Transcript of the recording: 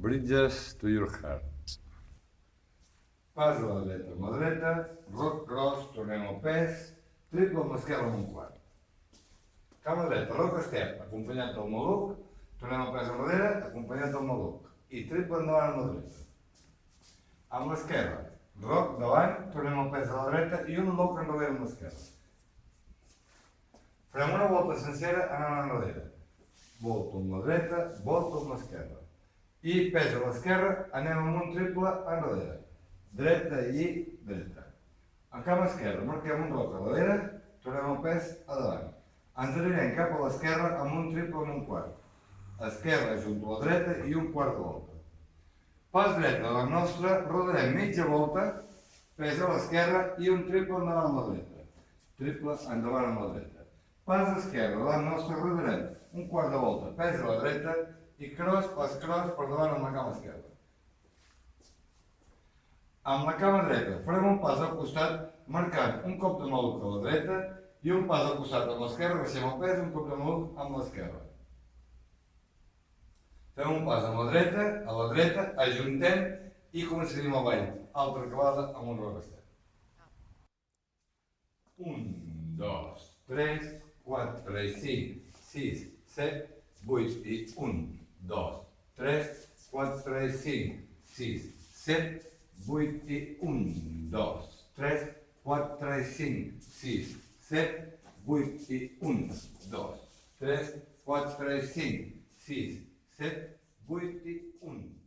Bridges to your heart. Pas a la dreta amb la dreta, rock cross, tornem al pes, triple amb l'esquerra amb un quart. Cama dreta, rock step, acompanyat del maluc, tornem al pes enrere, acompanyat del maluc. I triple endavant amb la dreta. Amb l'esquerra, rock davant, tornem al pes a la dreta i un lock enrere amb l'esquerra. Farem una volta sencera anant enrere. Volta amb la dreta, volta amb l'esquerra. I pes a l'esquerra, anem amb un triple enrere. Dreta i dreta. En cama esquerra, marquem un roc a darrere, tornem el pes a davant. Ens anirem cap a l'esquerra amb un triple amb un quart. Esquerra junt a la dreta i un quart de volta. Pas dret de la nostra, rodarem mitja volta, pes a l'esquerra i un triple endavant amb la dreta. Triple endavant amb la dreta. Pas esquerra de la nostra, rodarem un quart de volta, pes a la dreta i cross, pas cross per davant amb la cama esquerra. Amb la cama dreta farem un pas al costat marcant un cop de maluc a la dreta i un pas al costat amb l'esquerra, baixem el pes, un cop de maluc amb l'esquerra. Fem un pas amb la dreta, ajuntem i començarem el ball. Altra acabada amb un rock step. 1, 2, 3, 4 i 5, 6, 7, 8 i 1, 2, 3, 4 i 5, 6, 7, 8 i 1, 2, 3, 4 i 5, 6, 7, 8 i 1, 2, 3, 4 i 5, 6, 7, 8 i 1.